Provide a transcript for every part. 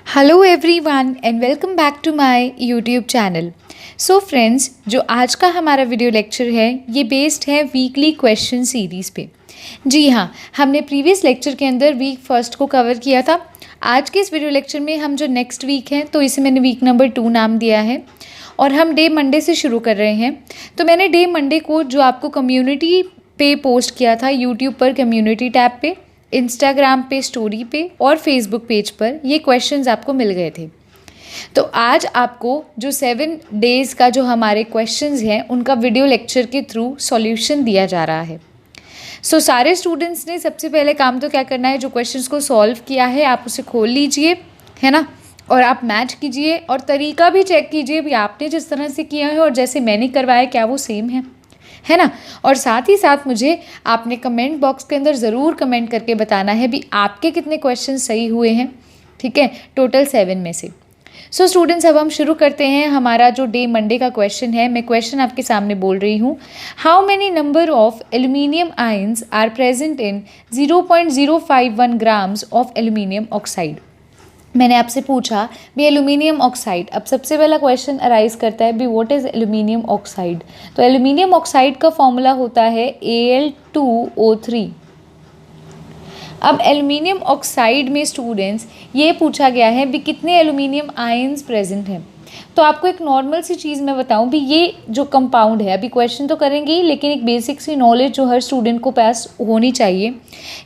Hello everyone and welcome back to my YouTube channel. So friends, जो आज का हमारा वीडियो लेक्चर है ये बेस्ड है वीकली क्वेश्चन सीरीज़ पे। जी हाँ, हमने प्रीवियस लेक्चर के अंदर वीक फर्स्ट को कवर किया था। आज के इस वीडियो लेक्चर में हम जो नेक्स्ट वीक है तो इसे मैंने वीक नंबर 2 नाम दिया है और हम डे मंडे से शुरू कर रहे हैं। तो मैंने डे मंडे को जो आपको कम्युनिटी पे पोस्ट किया था यूट्यूब पर कम्युनिटी टैब पे, इंस्टाग्राम पे स्टोरी पे और फेसबुक पेज पर ये क्वेश्चंस आपको मिल गए थे। तो आज आपको जो 7 डेज़ का जो हमारे क्वेश्चंस हैं उनका वीडियो लेक्चर के थ्रू सॉल्यूशन दिया जा रहा है। सो सारे स्टूडेंट्स ने सबसे पहले काम तो क्या करना है, जो क्वेश्चंस को सॉल्व किया है आप उसे खोल लीजिए, है ना, और आप मैच कीजिए और तरीका भी चेक कीजिए भी आपने जिस तरह से किया है और जैसे मैंने करवाया क्या वो सेम है ना। और साथ ही साथ मुझे आपने कमेंट बॉक्स के अंदर ज़रूर कमेंट करके बताना है भी आपके कितने क्वेश्चन सही हुए हैं, ठीक है, टोटल 7 में से। सो स्टूडेंट्स, अब हम शुरू करते हैं। हमारा जो डे मंडे का क्वेश्चन है, मैं क्वेश्चन आपके सामने बोल रही हूँ। How many number of aluminium ions are present in 0.051 grams of aluminium oxide. मैंने आपसे पूछा भी एल्यूमिनियम ऑक्साइड। अब सबसे पहला क्वेश्चन अराइज करता है भी व्हाट इज़ एल्यूमिनियम ऑक्साइड। तो एल्यूमिनियम ऑक्साइड का फॉर्मूला होता है Al2O3। अब एल्यूमिनियम ऑक्साइड में स्टूडेंट्स ये पूछा गया है भी कितने एल्यूमिनियम आयंस प्रेजेंट हैं। तो आपको एक नॉर्मल सी चीज़ मैं बताऊं भी ये जो कंपाउंड है, अभी क्वेश्चन तो करेंगे ही लेकिन एक बेसिक सी नॉलेज जो हर स्टूडेंट को पास होनी चाहिए,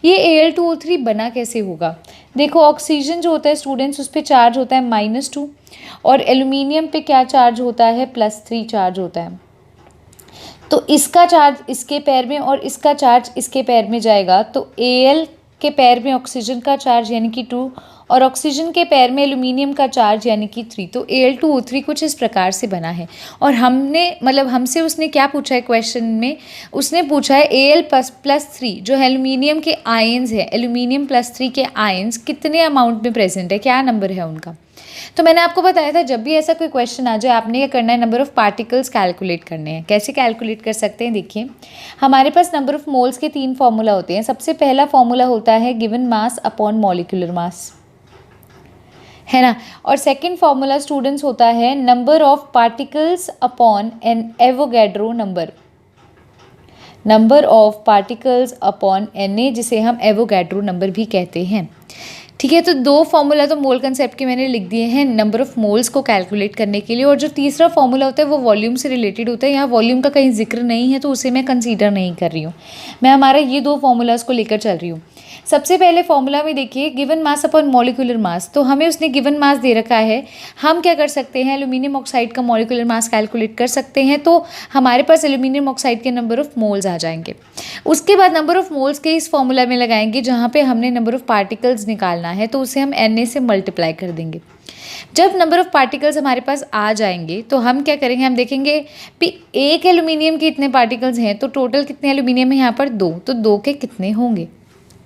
ये Al2O3 बना कैसे होगा। देखो, ऑक्सीजन जो होता है स्टूडेंट्स उस पर चार्ज होता है -2 और एल्यूमिनियम पे क्या चार्ज होता है, +3 चार्ज होता है। तो इसका चार्ज इसके पैर में और इसका चार्ज इसके पैर में जाएगा, तो Al के पैर में ऑक्सीजन का चार्ज यानी कि 2 और ऑक्सीजन के पैर में एल्यूमिनियम का चार्ज यानी कि 3। तो Al2O3 कुछ इस प्रकार से बना है। और हमने मतलब हमसे उसने क्या पूछा है क्वेश्चन में, उसने पूछा है Al+3 जो एल्यूमिनियम के आयंस है, एल्यूमिनियम +3 के आयंस कितने अमाउंट में प्रेजेंट है, क्या नंबर है उनका। तो मैंने आपको बताया था जब भी ऐसा कोई क्वेश्चन आ जाए आपने क्या करना है, नंबर ऑफ़ पार्टिकल्स कैलकुलेट करने हैं। कैसे कैलकुलेट कर सकते हैं, देखिए हमारे पास नंबर ऑफ़ मोल्स के 3 फॉर्मूला होते हैं। सबसे पहला फॉर्मूला होता है given mass upon molecular mass, है ना। और सेकंड फॉर्मूला स्टूडेंट्स होता है number of particles upon N Avogadro number, number of particles upon Na, जिसे हम एवोगैड्रो नंबर भी कहते हैं, ठीक है। तो 2 फॉर्मूला तो मोल कंसेप्ट के मैंने लिख दिए हैं नंबर ऑफ मोल्स को कैलकुलेट करने के लिए। और जो तीसरा फॉर्मूला होता है वो वॉल्यूम से रिलेटेड होता है। यहाँ वॉल्यूम का कहीं जिक्र नहीं है तो उसे मैं कंसीडर नहीं कर रही हूँ, मैं हमारा ये 2 फॉर्मूलाज को लेकर चल रही हूँ। सबसे पहले फॉर्मूला में देखिए गिवन मास अपॉन मॉलिक्यूलर मास, तो हमें उसने गिवन मास दे रखा है। हम क्या कर सकते हैं, एल्यूमिनियम ऑक्साइड का मॉलिक्यूलर मास कैलकुलेट कर सकते हैं। तो हमारे पास एल्यूमिनियम ऑक्साइड के नंबर ऑफ मोल्स आ जाएंगे। उसके बाद नंबर ऑफ मोल्स के इस फॉर्मूला में लगाएंगे जहाँ पे हमने नंबर ऑफ पार्टिकल्स निकालना है, तो उसे हम Na से मल्टीप्लाई कर देंगे। जब नंबर ऑफ पार्टिकल्स हमारे पास आ जाएंगे तो हम क्या करेंगे, हम देखेंगे कि एक एल्यूमिनियम के इतने पार्टिकल्स हैं तो टोटल कितने एल्यूमिनियम है यहाँ पर 2, तो 2 के कितने होंगे,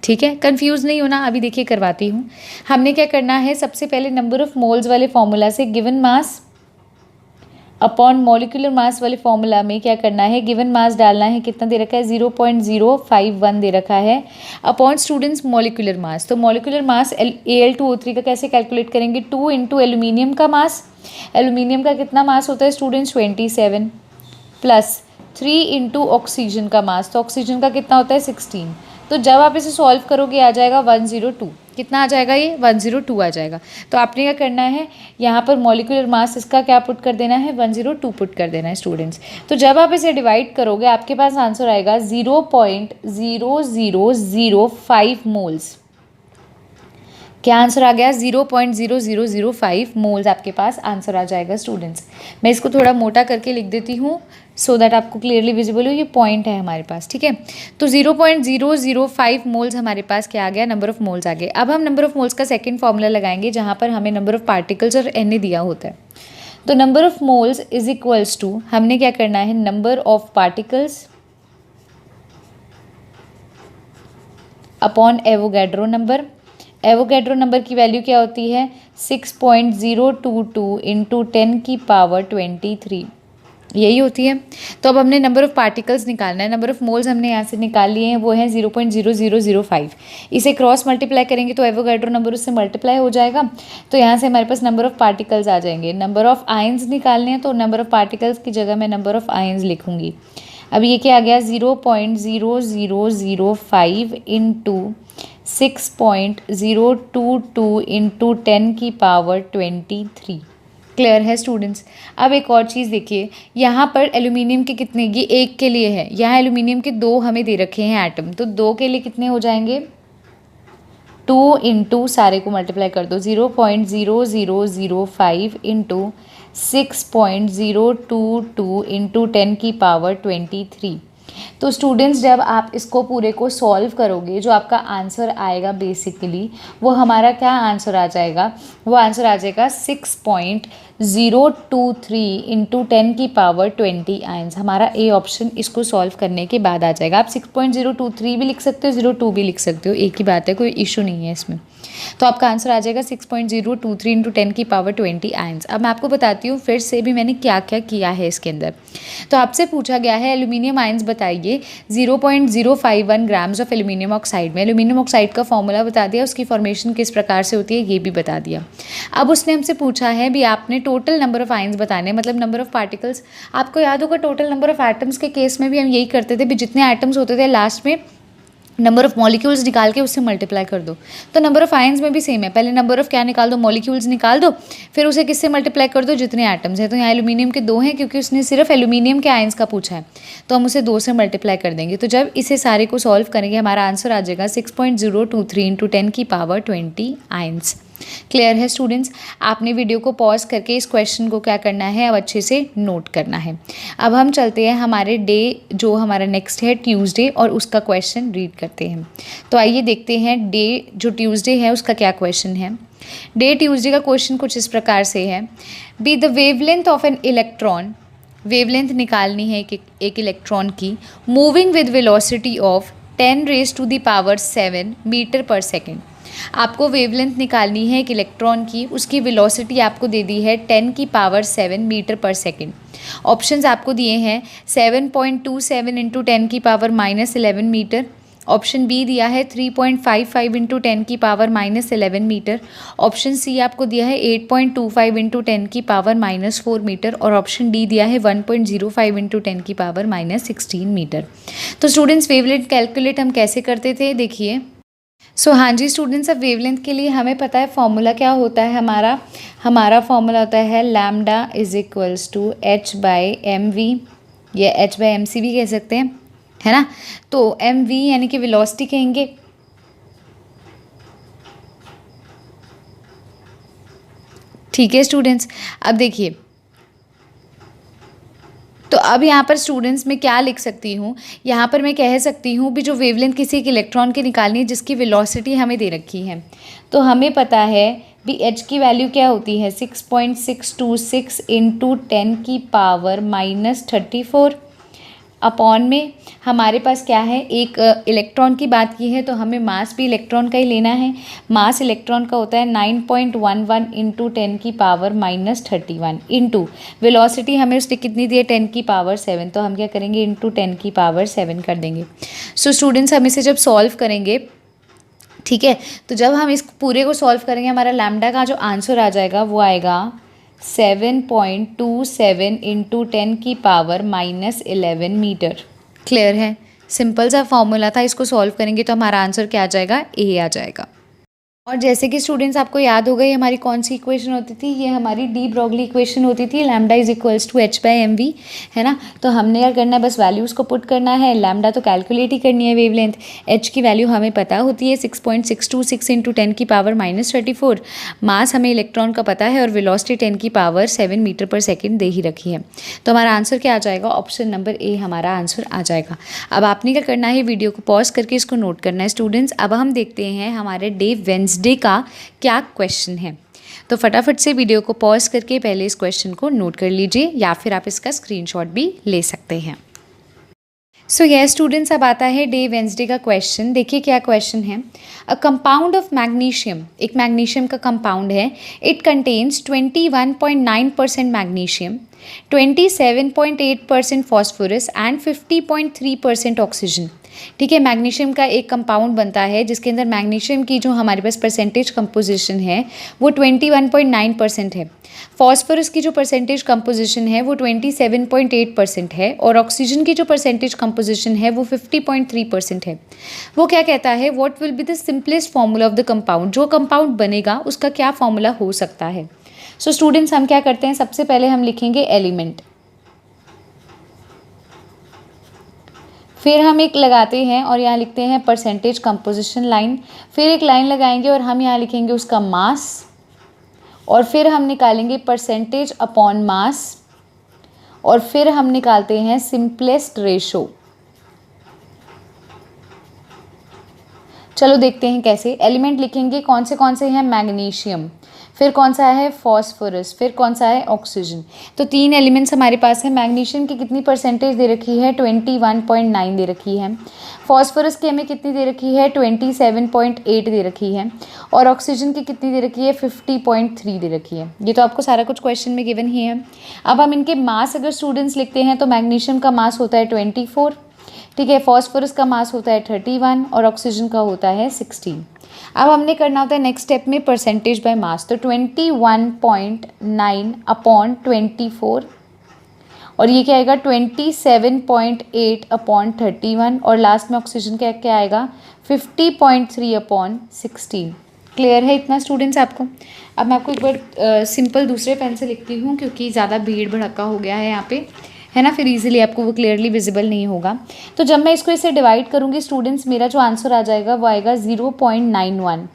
ठीक है। कंफ्यूज नहीं होना, अभी देखिए करवाती हूँ। हमने क्या करना है, सबसे पहले नंबर ऑफ मोल्स वाले फॉर्मूला से गिवन मास अपॉन मॉलिक्यूलर मास वाले फॉर्मूला में क्या करना है, गिवन मास डालना है, कितना दे रखा है 0.051 दे रखा है, अपॉन स्टूडेंट्स मॉलिक्यूलर मास। तो मॉलिक्यूलर मास Al2O3 का कैसे कैलकुलेट करेंगे, 2 इंटू एल्यूमिनियम का मास, एल्यूमिनियम का कितना मास होता है स्टूडेंट्स 27 प्लस 3 इंटू ऑक्सीजन का मास, तो ऑक्सीजन का कितना होता है 16। तो जब आप इसे सॉल्व करोगे आ जाएगा 102, कितना आ जाएगा ये 102 आ जाएगा। तो आपने क्या करना है, यहाँ पर मॉलिक्यूलर मास इसका क्या पुट कर देना है 102 पुट कर देना है स्टूडेंट्स। तो जब आप इसे डिवाइड करोगे आपके पास आंसर आएगा 0.0005 मोल्स। क्या आंसर आ गया, 0.0005 मोल्स आपके पास आंसर आ जाएगा स्टूडेंट्स। मैं इसको थोड़ा मोटा करके लिख देती हूँ सो दैट आपको क्लियरली विजिबल हो, ये पॉइंट है हमारे पास, ठीक है। तो 0.005 मोल्स हमारे पास क्या आ गया, नंबर ऑफ मोल्स आ गए। अब हम नंबर ऑफ मोल्स का सेकंड फॉर्मूला लगाएंगे जहाँ पर हमें नंबर ऑफ पार्टिकल्स और Na दिया होता है। तो number of moles is equals to, हमने क्या करना है, number of particles upon Avogadro number. Avogadro number की वैल्यू क्या होती है 6.022 इंटू 10 की पावर 23, यही होती है। तो अब हमने नंबर ऑफ़ पार्टिकल्स निकालना है। नंबर ऑफ़ मोल्स हमने यहाँ से निकाल लिए हैं, वो है 0.0005। इसे क्रॉस मल्टीप्लाई करेंगे तो एवोगाड्रो नंबर उससे मल्टीप्लाई हो जाएगा। तो यहाँ से हमारे पास नंबर ऑफ़ पार्टिकल्स आ जाएंगे। नंबर ऑफ़ आयन्स निकालने हैं तो नंबर ऑफ़ पार्टिकल्स की जगह मैं नंबर ऑफ़ आयन्स लिखूँगी। अब ये क्या आ गया, 0.0005 इंटू 6.022 इंटू 10⁻23। क्लियर है स्टूडेंट्स। अब एक और चीज़ देखिए, यहाँ पर एल्यूमिनियम के कितने, ये एक के लिए है, यहाँ एल्यूमिनियम के 2 हमें दे रखे हैं एटम, तो 2 के लिए कितने हो जाएंगे, 2 इंटू सारे को मल्टीप्लाई कर दो, 0.0005 इंटू 6.022 इंटू 10⁻23। तो स्टूडेंट्स जब आप इसको पूरे को सॉल्व करोगे, जो आपका आंसर आएगा बेसिकली वो हमारा क्या आंसर आ जाएगा, वो आंसर आ जाएगा 6.023 इंटू 10⁻20 आयन्स। हमारा ए ऑप्शन इसको सॉल्व करने के बाद आ जाएगा। आप 6.023 भी लिख सकते हो, 02 भी लिख सकते हो, एक ही बात है, कोई इशू नहीं है इसमें। तो आपका आंसर आ जाएगा 6.023 इंटू 10⁻20 आयन्स। अब मैं आपको बताती हूँ फिर से भी मैंने क्या क्या किया है इसके अंदर। तो आपसे पूछा गया है एल्यूमिनियम आयन्स बताइए 0.051 ग्राम्स ऑफ एल्यूमिनियम ऑक्साइड में। एल्यूमिनियम ऑक्साइड का फॉर्मूला बता दिया, उसकी फॉर्मेशन किस प्रकार से होती है ये भी बता दिया। अब उसने हमसे पूछा है भी आपने टोटल नंबर ऑफ आयन्स बताने, मतलब नंबर ऑफ पार्टिकल्स। आपको याद होगा टोटल नंबर ऑफ एटम्स के केस में भी हम यही करते थे, भी जितने एटम्स होते थे लास्ट में नंबर ऑफ मॉलिक्यूल्स निकाल के उससे मल्टीप्लाई कर दो। तो नंबर ऑफ आयन्स में भी सेम है, पहले नंबर ऑफ क्या निकाल दो, मॉलिक्यूल्स निकाल दो, फिर उसे किससे मल्टीप्लाई कर दो, जितने एटम्स हैं। तो यहाँ एल्यूमिनियम के 2 हैं, क्योंकि उसने सिर्फ एल्यूमिनियम के आयन्स का पूछा है, तो हम उसे 2 से मल्टीप्लाई कर देंगे। तो जब इसे सारे को सॉल्व करेंगे हमारा आंसर आ जाएगा 6.023 इंटू 10⁻20 आयन्स। क्लियर है स्टूडेंट्स। आपने वीडियो को पॉज करके इस क्वेश्चन को क्या करना है, अब अच्छे से नोट करना है। अब हम चलते हैं हमारे डे, जो हमारा नेक्स्ट है ट्यूसडे, और उसका क्वेश्चन रीड करते हैं। तो आइए देखते हैं डे जो ट्यूसडे है उसका क्या क्वेश्चन है। डे ट्यूसडे का क्वेश्चन कुछ इस प्रकार से है, be the wavelength of an electron, wavelength निकालनी है एक इलेक्ट्रॉन की, moving with velocity of 10⁻⁷ metre per second. आपको वेवलेंथ निकालनी है एक इलेक्ट्रॉन की, उसकी वेलोसिटी आपको दे दी है 10⁻⁷ मीटर पर सेकेंड। ऑप्शंस आपको दिए हैं 7.27 इंटू 10⁻⁻11 मीटर, ऑप्शन बी दिया है 3.55 इंटू 10⁻⁻11 मीटर, ऑप्शन सी आपको दिया है 8.25 इंटू 10⁻⁻4 मीटर, और ऑप्शन डी दिया है 1.05 इंटू 10⁻⁻16 मीटर। तो स्टूडेंट्स वेवलेंथ कैलकुलेट हम कैसे करते थे, देखिए। हाँ जी स्टूडेंट्स, अब वेवलेंथ के लिए हमें पता है फॉर्मूला क्या होता है, हमारा फॉर्मूला होता है lambda is equals to h/mv, या h/mc भी कह सकते हैं, है ना। तो mv यानी कि वेलोसिटी कहेंगे, ठीक है स्टूडेंट्स। अब देखिए, तो अब यहाँ पर स्टूडेंट्स मैं क्या लिख सकती हूँ, यहाँ पर मैं कह सकती हूँ भी जो वेवलेंथ किसी एक इलेक्ट्रॉन की निकालनी है जिसकी वेलोसिटी हमें दे रखी है, तो हमें पता है भी h की वैल्यू क्या होती है 6.626 इंटू 10⁻⁻34 अपॉन में हमारे पास क्या है, एक इलेक्ट्रॉन की बात की है तो हमें मास भी इलेक्ट्रॉन का ही लेना है। मास इलेक्ट्रॉन का होता है 9.11 इंटू 10⁻⁻31 इंटू वेलोसिटी हमें उसने कितनी दी है 10⁻7, तो हम क्या करेंगे इंटू 10⁻7 कर देंगे। सो स्टूडेंट्स हम इसे जब सॉल्व करेंगे, ठीक है, तो जब हम इस पूरे को सॉल्व करेंगे हमारा लैम्डा का जो आंसर आ जाएगा वो आएगा 7.27 इंटू 10⁻⁻11 मीटर। क्लियर है, सिंपल सा फॉर्मूला था, इसको सॉल्व करेंगे तो हमारा आंसर क्या आ जाएगा, ए आ जाएगा। और जैसे कि स्टूडेंट्स आपको याद होगा ये हमारी कौन सी इक्वेशन होती थी, ये हमारी डी ब्रॉगली इक्वेशन होती थी, lambda is equals to h/mv, है ना। तो हमने क्या करना है, बस वैल्यूज़ को पुट करना है, लैम्डा तो कैलकुलेट ही करनी है वेवलेंथ, h की वैल्यू हमें पता होती है 6.626 इंटू 10⁻⁻34, मास हमें इलेक्ट्रॉन का पता है और वेलोसिटी 10⁻7 मीटर पर सेकेंड दे ही रखी है। तो हमारा आंसर क्या आ जाएगा, ऑप्शन नंबर ए हमारा आंसर आ जाएगा। अब आपने क्या करना है, वीडियो को पॉज करके इसको नोट करना है स्टूडेंट्स। अब हम देखते हैं हमारे डे वेंसडे का क्या क्वेश्चन है, तो फटाफट से वीडियो को पॉज करके पहले इस क्वेश्चन को नोट कर लीजिए, या फिर आप इसका स्क्रीनशॉट भी ले सकते हैं। सो यस स्टूडेंट्स, अब आता है डे वेंसडे का क्वेश्चन। देखिए क्या क्वेश्चन है, अ कंपाउंड ऑफ मैग्नीशियम, एक मैग्नीशियम का कंपाउंड है, it contains 21.9% magnesium 27.8% phosphorus and 50.3% oxygen. ठीक है, मैग्नीशियम का एक कंपाउंड बनता है जिसके अंदर मैग्नीशियम की जो हमारे पास परसेंटेज कंपोजिशन है वो 21.9% है। फॉस्फोरस की जो परसेंटेज कंपोजिशन है वो 27.8% है और ऑक्सीजन की जो परसेंटेज कंपोजिशन है वो 50.3% है। वो क्या कहता है, what will be the simplest formula of the compound, जो कंपाउंड बनेगा उसका क्या फॉर्मूला हो सकता है। सो स्टूडेंट्स हम क्या करते हैं, सबसे पहले हम लिखेंगे एलिमेंट, फिर हम एक लगाते हैं और यहाँ लिखते हैं परसेंटेज कंपोजिशन लाइन, फिर एक लाइन लगाएंगे और हम यहाँ लिखेंगे उसका मास, और फिर हम निकालेंगे परसेंटेज अपॉन मास, और फिर हम निकालते हैं सिंपलेस्ट रेशो। चलो देखते हैं कैसे। एलिमेंट लिखेंगे, कौन से हैं, मैग्नीशियम, फिर कौन सा है, फॉस्फोरस, फिर कौन सा है, ऑक्सीजन। तो 3 एलिमेंट्स हमारे पास है। मैग्नीशियम की कितनी परसेंटेज दे रखी है, 21.9 दे रखी है। फॉस्फोरस की हमें कितनी दे रखी है, 27.8 दे रखी है। और ऑक्सीजन की कितनी दे रखी है, 50.3 दे रखी है। ये तो आपको सारा कुछ क्वेश्चन में गिवन ही है। अब हम इनके मास अगर स्टूडेंट्स लिखते हैं तो मैग्नीशियम का मास होता है 24, ठीक है, फॉस्फोरस का मास होता है 31 और ऑक्सीजन का होता है 16। अब हमने करना होता है नेक्स्ट स्टेप में परसेंटेज बाय मास, तो 21.9 अपॉन 24 और ये क्या आएगा 27.8 अपॉन 31 और लास्ट में ऑक्सीजन क्या क्या आएगा 50.3 अपॉन 16। क्लियर है इतना स्टूडेंट्स आपको। अब मैं आपको एक बार सिंपल दूसरे पेन से लिखती हूँ क्योंकि ज़्यादा भीड़ भड़का हो गया है यहाँ पे, है ना, फिर इजीली आपको वो क्लियरली विजिबल नहीं होगा। तो जब मैं इसको इसे डिवाइड करूँगी स्टूडेंट्स, मेरा जो आंसर आ जाएगा वो आएगा 0.91।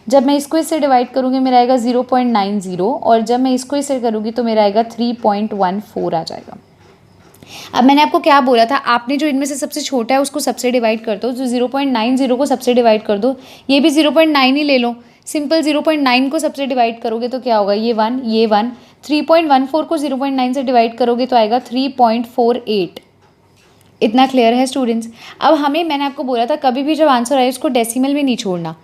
जब मैं इसको इससे डिवाइड करूँगी मेरा आएगा 0.90 और जब मैं इसको इससे करूँगी तो मेरा आएगा 3.14 आ जाएगा। अब मैंने आपको क्या बोला था, आपने जो इनमें से सबसे छोटा है उसको सबसे डिवाइड कर दो, जो 0.90 को सबसे डिवाइड कर दो, ये भी 0.9 ही ले लो। सिंपल 0.9 को सबसे डिवाइड करोगे तो क्या होगा, ये 1, ये 1। 3.14 को 0.9 से डिवाइड करोगे तो आएगा 3.48। इतना क्लियर है स्टूडेंट्स। अब हमें, मैंने आपको बोला था कभी भी जब आंसर आए उसको डेसिमल में नहीं छोड़ना।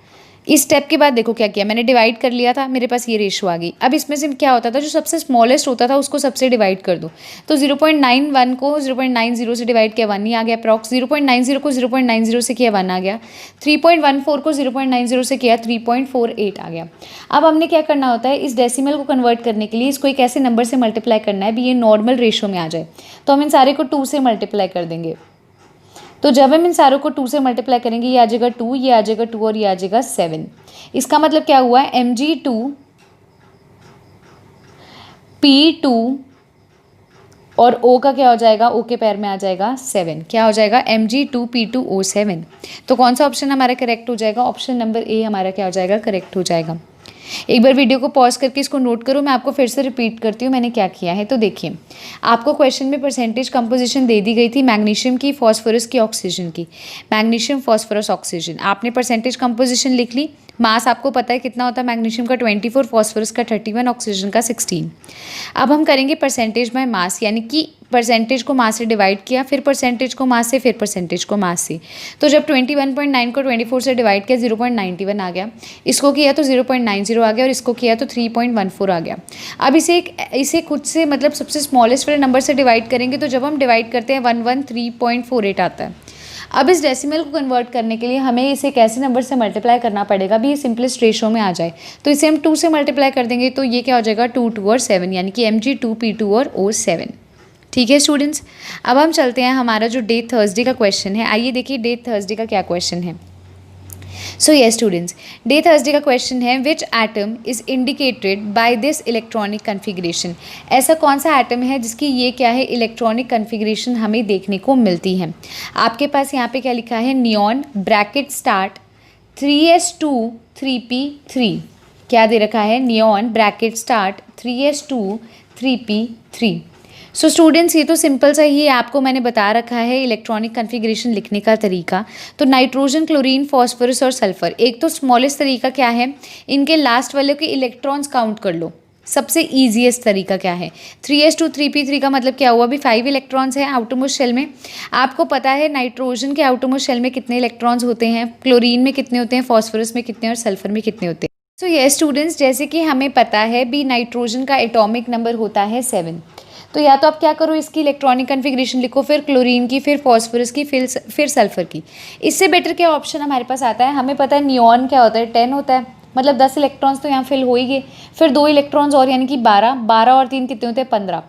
इस स्टेप के बाद देखो क्या किया, मैंने डिवाइड कर लिया था, मेरे पास ये रेशो आ गई। अब इसमें से क्या होता था, जो सबसे स्मॉलेस्ट होता था उसको सबसे डिवाइड कर दो। तो 0.91 को 0.90 से डिवाइड किया 1 ही आ गया अप्रॉक्स, 0.90 को 0.90 से किया 1 आ गया, 3.14 को 0.90 से किया 3.48 आ गया। अब हमने क्या करना होता है, इस डेसिमल को कन्वर्ट करने के लिए इसको एक ऐसे नंबर से मल्टीप्लाई करना है भी ये नॉर्मल रेशो में आ जाए। तो हम इन सारे को 2 से मल्टीप्लाई कर देंगे। तो जब हम इन सारों को 2 से मल्टीप्लाई करेंगे ये आ जाएगा 2, ये आ जाएगा 2 और ये आ जाएगा 7। इसका मतलब क्या हुआ, Mg2 P2 और O का क्या हो जाएगा, O के पैर में आ जाएगा 7। क्या हो जाएगा, Mg2P2O7। तो कौन सा ऑप्शन हमारा करेक्ट हो जाएगा, ऑप्शन नंबर ए हमारा क्या हो जाएगा, करेक्ट हो जाएगा। एक बार वीडियो को पॉज करके इसको नोट करो, मैं आपको फिर से रिपीट करती हूँ मैंने क्या किया है। तो देखिए, आपको क्वेश्चन में परसेंटेज कंपोजिशन दे दी गई थी मैग्नीशियम की, फॉस्फोरस की, ऑक्सीजन की। मैग्नीशियम, फॉस्फोरस, ऑक्सीजन, आपने परसेंटेज कंपोजिशन लिख ली। मास आपको पता है कितना होता है, मैग्नीशियम का 24, फॉस्फोरस का 31, ऑक्सीजन का 16। अब हम करेंगे परसेंटेज बाय मास, यानी कि परसेंटेज को मास से डिवाइड किया, फिर परसेंटेज को मास से, फिर परसेंटेज को मास से। तो जब 21.9 को 24 से डिवाइड किया 0.91 आ गया, इसको किया तो 0.90 आ गया और इसको किया तो 3.14 आ गया। अब इसे खुद से मतलब सबसे स्मॉलेस्ट वाले नंबर से डिवाइड करेंगे, तो जब हम डिवाइड करते हैं 113.48 आता है। अब इस डेसिमल को कन्वर्ट करने के लिए हमें इसे एक ऐसे नंबर से मल्टीप्लाई करना पड़ेगा भी ये सिंपलेस्ट रेशो में आ जाए। तो इसे हम 2 से मल्टीप्लाई कर देंगे तो ये क्या हो जाएगा 2, 2 और 7, यानी कि Mg2P2 और O7। ठीक है स्टूडेंट्स। अब हम चलते हैं, हमारा जो डे थर्सडे का क्वेश्चन है, आइए देखिए डे थर्सडे का क्या क्वेश्चन है। So yes students, day Thursday का क्वेश्चन है which atom is indicated by this electronic configuration. ऐसा कौन सा एटम है जिसकी ये क्या है, इलेक्ट्रॉनिक कन्फिग्रेशन हमें देखने को मिलती है। आपके पास यहाँ पे क्या लिखा है, neon bracket start 3s2 3p3। क्या दे रखा है, neon bracket start 3s2 3p3। So students, ये तो सिंपल सा ही है, आपको मैंने बता रखा है इलेक्ट्रॉनिक कन्फिग्रेशन लिखने का तरीका। तो नाइट्रोजन, क्लोरीन, फॉस्फोरस और सल्फर, एक तो स्मॉलेस्ट तरीका क्या है, इनके लास्ट वाले के इलेक्ट्रॉन्स काउंट कर लो। सबसे ईजीएस्ट तरीका क्या है, 3s2 3p3 का मतलब क्या हुआ, अभी 5 इलेक्ट्रॉन्स हैं आउटरमोस्ट शेल में। आपको पता है नाइट्रोजन के आउटरमोस्ट शेल में कितने इलेक्ट्रॉन्स होते हैं, क्लोरीन में कितने होते हैं, फॉस्फोरस में कितने और सल्फर में कितने होते हैं। सो ये स्टूडेंट्स, जैसे कि हमें पता है भी नाइट्रोजन का एटॉमिक नंबर होता है 7। तो या तो आप क्या करो, इसकी इलेक्ट्रॉनिक कन्फिग्रेशन लिखो, फिर क्लोरीन की, फिर फॉस्फोरस की, फिर सल्फर की। इससे बेटर क्या ऑप्शन हमारे पास आता है, हमें पता है नियॉन क्या होता है, 10 होता है, मतलब 10 इलेक्ट्रॉन्स तो यहाँ फिल हो ही गए, फिर 2 इलेक्ट्रॉन्स और यानी कि 12, 12 और 3 कितने होते हैं 15।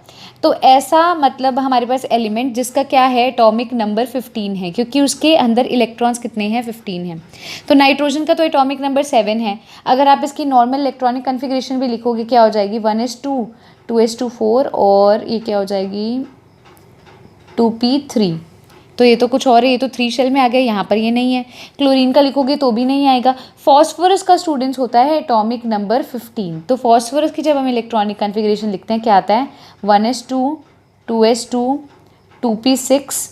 तो ऐसा मतलब हमारे पास एलिमेंट जिसका क्या है एटॉमिक नंबर 15 है, क्योंकि उसके अंदर इलेक्ट्रॉन्स कितने हैं 15 हैं। तो नाइट्रोजन का तो एटॉमिक नंबर 7 है। अगर आप इसकी नॉर्मल इलेक्ट्रॉनिक कन्फिग्रेशन भी लिखोगे क्या हो जाएगी 1s2 2s2 4 और ये क्या हो जाएगी 2p3। तो ये तो कुछ और है, ये तो 3 शेल में आ गया, यहाँ पर ये नहीं है। क्लोरीन का लिखोगे तो भी नहीं आएगा। फॉस्फोरस का स्टूडेंट्स होता है एटॉमिक नंबर 15। तो फॉस्फोरस की जब हम इलेक्ट्रॉनिक कन्फिग्रेशन लिखते हैं क्या आता है 1s2 2s2 2p6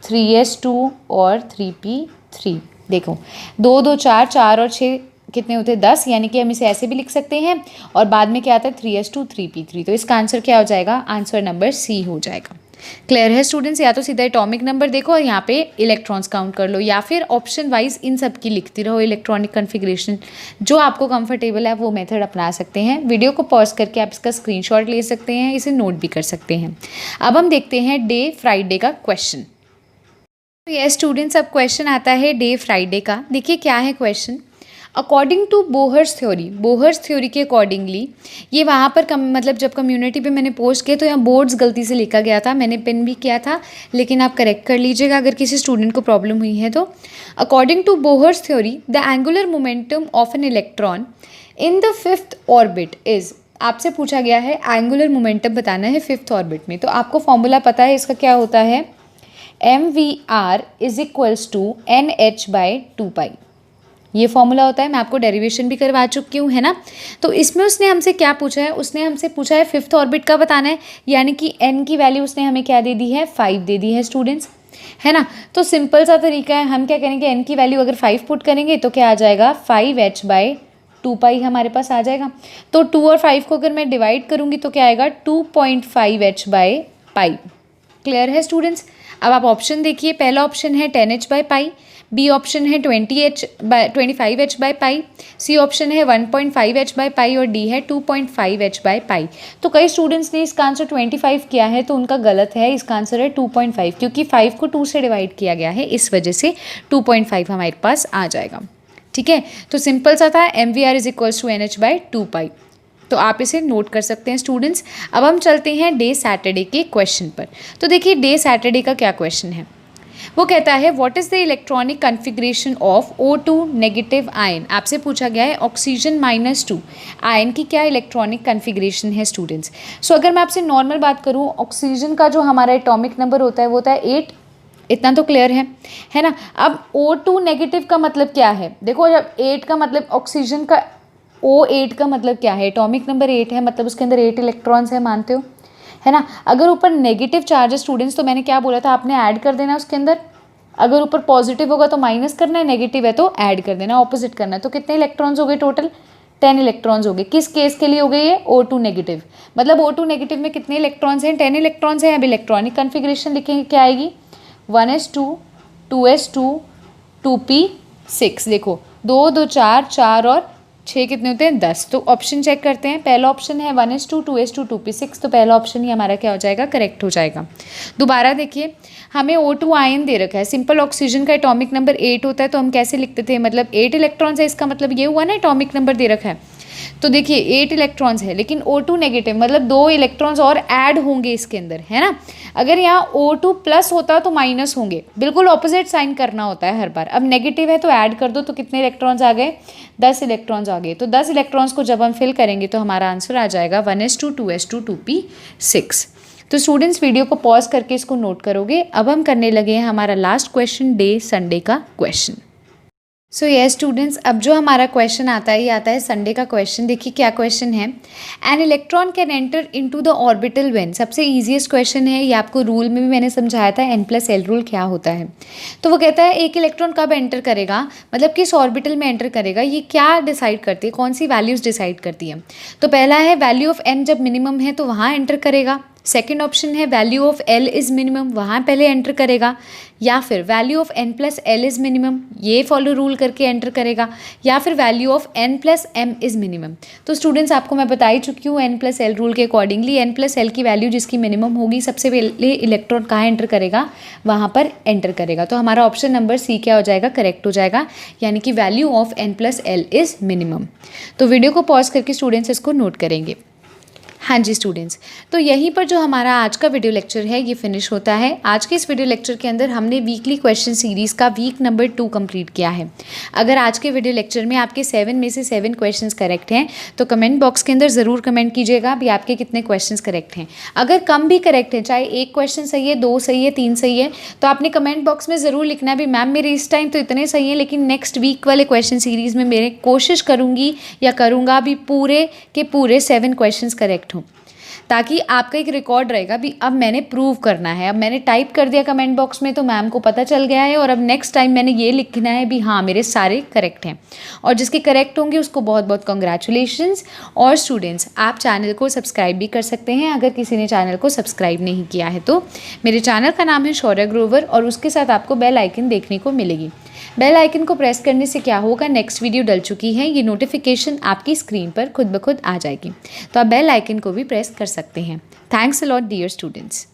3s2 और 3p3। देखो 2 2 4 4 और 6 कितने होते हैं 10, यानी कि हम इसे ऐसे भी लिख सकते हैं। और बाद में क्या आता है 3s2 3p3। तो इसका आंसर क्या हो जाएगा, आंसर नंबर सी हो जाएगा। क्लियर है स्टूडेंट्स, या तो सीधा एटॉमिक नंबर देखो और यहाँ पे इलेक्ट्रॉन्स काउंट कर लो, या फिर ऑप्शन वाइज इन सब की लिखती रहो इलेक्ट्रॉनिक कन्फिग्रेशन। जो आपको कंफर्टेबल है वो मेथड अपना सकते हैं। वीडियो को पॉज करके आप इसका स्क्रीनशॉट ले सकते हैं, इसे नोट भी कर सकते हैं। अब हम देखते हैं डे फ्राइडे का क्वेश्चन। तो ये स्टूडेंट्स अब क्वेश्चन आता है डे फ्राइडे का। देखिए क्या है question. According to Bohr's theory के अकॉर्डिंगली, ये वहाँ पर मतलब जब कम्युनिटी पे मैंने पोस्ट किया तो यहाँ बोर्ड्स गलती से लिखा गया था, मैंने पिन भी किया था, लेकिन आप करेक्ट कर लीजिएगा अगर किसी स्टूडेंट को प्रॉब्लम हुई है तो। According to Bohr's theory the angular momentum of an electron in the 5th orbit is, आपसे पूछा गया है एंगुलर मोमेंटम बताना है 5th ऑर्बिट में। तो आपको फॉर्मूला पता है इसका क्या होता है, mvr is equals to NH/2π। ये फॉर्मूला होता है, मैं आपको डेरिवेशन भी करवा चुकी हूँ, है ना। तो इसमें उसने हमसे क्या पूछा है, उसने हमसे पूछा है 5th ऑर्बिट का बताना है, यानी कि n की वैल्यू उसने हमें क्या दे दी है 5 दे दी है स्टूडेंट्स, है ना। तो सिंपल सा तरीका है, हम क्या करेंगे n की वैल्यू अगर 5 पुट करेंगे तो क्या आ जाएगा 5h/2π हमारे पास आ जाएगा। तो 2 और 5 को अगर मैं डिवाइड करूँगी तो क्या आएगा 2.5h/π। क्लियर है स्टूडेंट्स। अब आप ऑप्शन देखिए, पहला ऑप्शन है 10h/π, बी ऑप्शन है 25h/π, सी ऑप्शन है 1.5h/π और डी है 2.5h/π। तो कई स्टूडेंट्स ने इसका आंसर 25 किया है, तो उनका गलत है, इसका आंसर है 2.5, क्योंकि 5 को 2 से डिवाइड किया गया है, इस वजह से 2.5 हमारे पास आ जाएगा। ठीक है, तो सिंपल सा था, mvr is equals to NH/2π। तो आप इसे नोट कर सकते हैं स्टूडेंट्स। अब हम चलते हैं डे सैटरडे के क्वेश्चन पर। तो देखिए डे सैटरडे का क्या क्वेश्चन है, वो कहता है what is the electronic configuration of O2 negative ion. आपसे पूछा गया है ऑक्सीजन -2 आयन की क्या इलेक्ट्रॉनिक कन्फिग्रेशन है स्टूडेंट्स। सो अगर मैं आपसे नॉर्मल बात करूँ, ऑक्सीजन का जो हमारा एटॉमिक नंबर होता है वो होता है 8, इतना तो क्लियर है ना। अब O2 नेगेटिव का मतलब क्या है, देखो जब 8 का मतलब ऑक्सीजन का O8 का मतलब क्या है, एटॉमिक नंबर 8 है, मतलब उसके अंदर 8 इलेक्ट्रॉन्स है, मानते हो, है ना। अगर ऊपर नेगेटिव चार्ज है स्टूडेंट्स, तो मैंने क्या बोला था, आपने ऐड कर देना उसके अंदर। अगर ऊपर पॉजिटिव होगा तो माइनस करना है, नेगेटिव है तो ऐड कर देना, ऑपोजिट करना है। तो कितने इलेक्ट्रॉन्स हो गए टोटल, 10 इलेक्ट्रॉन्स हो गए। किस केस के लिए हो गए ये, O2 नेगेटिव। मतलब O2 नेगेटिव में कितने इलेक्ट्रॉन्स हैं, 10 इलेक्ट्रॉन्स हैं। अब इलेक्ट्रॉनिक कन्फिग्रेशन लिखेंगे, क्या आएगी 1s2 2s2 2p6। देखो 2 2 4 4 और 6 कितने होते हैं 10। तो ऑप्शन चेक करते हैं, पहला ऑप्शन है 1s2 2s2 2p6, तो पहला ऑप्शन ही हमारा क्या हो जाएगा, करेक्ट हो जाएगा। दोबारा देखिए, हमें O2 आयन दे रखा है, सिंपल ऑक्सीजन का एटॉमिक नंबर 8 होता है, तो हम कैसे लिखते थे, मतलब 8 इलेक्ट्रॉन्स है, इसका मतलब ये हुआ ना एटॉमिक नंबर दे रखा है। तो देखिए 8 इलेक्ट्रॉन्स है, लेकिन O2 नेगेटिव मतलब 2 इलेक्ट्रॉन्स और ऐड होंगे इसके अंदर, है ना। अगर यहाँ O2 प्लस होता तो माइनस होंगे, बिल्कुल ऑपोजिट साइन करना होता है हर बार। अब नेगेटिव है तो ऐड कर दो, तो कितने इलेक्ट्रॉन्स आ गए 10 इलेक्ट्रॉन्स आ गए। तो 10 इलेक्ट्रॉन्स को जब हम फिल करेंगे तो हमारा आंसर आ जाएगा 1s2 2s2 2p6। तो स्टूडेंट्स वीडियो को पॉज करके इसको नोट करोगे। अब हम करने लगे हैं हमारा लास्ट क्वेश्चन, डे संडे का क्वेश्चन। सो ये स्टूडेंट्स, अब जो हमारा क्वेश्चन आता है ये आता है संडे का क्वेश्चन। देखिए क्या क्वेश्चन है, an electron can enter into the orbital when. सबसे ईजीएस्ट क्वेश्चन है ये, आपको रूल में भी मैंने समझाया था N+L रूल क्या होता है। तो वो कहता है एक इलेक्ट्रॉन कब एंटर करेगा, मतलब किस ऑर्बिटल में एंटर करेगा, ये क्या डिसाइड करती है, कौन सी वैल्यूज़ डिसाइड करती है। तो पहला है वैल्यू ऑफ n जब मिनिमम है तो वहाँ एंटर करेगा, सेकंड ऑप्शन है value of l is minimum, वहाँ पहले एंटर करेगा, या फिर value of n plus l is minimum, ये फॉलो रूल करके एंटर करेगा, या फिर value of n plus m is minimum. तो स्टूडेंट्स आपको मैं बता ही चुकी हूँ एन प्लस एल रूल के अकॉर्डिंगली एन प्लस एल की वैल्यू जिसकी मिनिमम होगी सबसे पहले इलेक्ट्रॉन कहाँ एंटर करेगा, वहाँ पर एंटर करेगा। तो हमारा ऑप्शन नंबर सी क्या हो जाएगा, करेक्ट हो जाएगा, यानी कि value of n plus l is minimum. तो वीडियो को पॉज करके स्टूडेंट्स इसको नोट करेंगे। हाँ जी स्टूडेंट्स, तो यहीं पर जो हमारा आज का वीडियो लेक्चर है ये फिनिश होता है। आज के इस वीडियो लेक्चर के अंदर हमने वीकली क्वेश्चन सीरीज़ का वीक नंबर 2 कंप्लीट किया है। अगर आज के वीडियो लेक्चर में आपके 7 में से 7 क्वेश्चंस करेक्ट हैं तो कमेंट बॉक्स के अंदर ज़रूर कमेंट कीजिएगा भी आपके कितने क्वेश्चंस करेक्ट हैं। अगर कम भी करेक्ट है, चाहे 1 क्वेश्चन सही है, 2 सही है, 3 सही है, तो आपने कमेंट बॉक्स में ज़रूर लिखना भी मैम मेरे इस टाइम तो इतने सही हैं लेकिन नेक्स्ट वीक वाले क्वेश्चन सीरीज़ में मेरे कोशिश करूँगी या करूँगा भी पूरे के पूरे 7 क्वेश्चंस करेक्ट हों, ताकि आपका एक रिकॉर्ड रहेगा भी अब मैंने प्रूव करना है, अब मैंने टाइप कर दिया कमेंट बॉक्स में तो मैम को पता चल गया है और अब नेक्स्ट टाइम मैंने ये लिखना है भी हाँ मेरे सारे करेक्ट हैं। और जिसके करेक्ट होंगे उसको बहुत बहुत कॉन्ग्रेचुलेशंस। और स्टूडेंट्स आप चैनल को सब्सक्राइब भी कर सकते हैं अगर किसी ने चैनल को सब्सक्राइब नहीं किया है तो। मेरे चैनल का नाम है शौर्या ग्रोवर और उसके साथ आपको बेल आइकन देखने को मिलेगी। बेल आइकन को प्रेस करने से क्या होगा, नेक्स्ट वीडियो डल चुकी है ये नोटिफिकेशन आपकी स्क्रीन पर खुद ब खुद आ जाएगी, तो आप बेल आइकन को भी प्रेस कर सकते हैं। Thanks a lot dear students.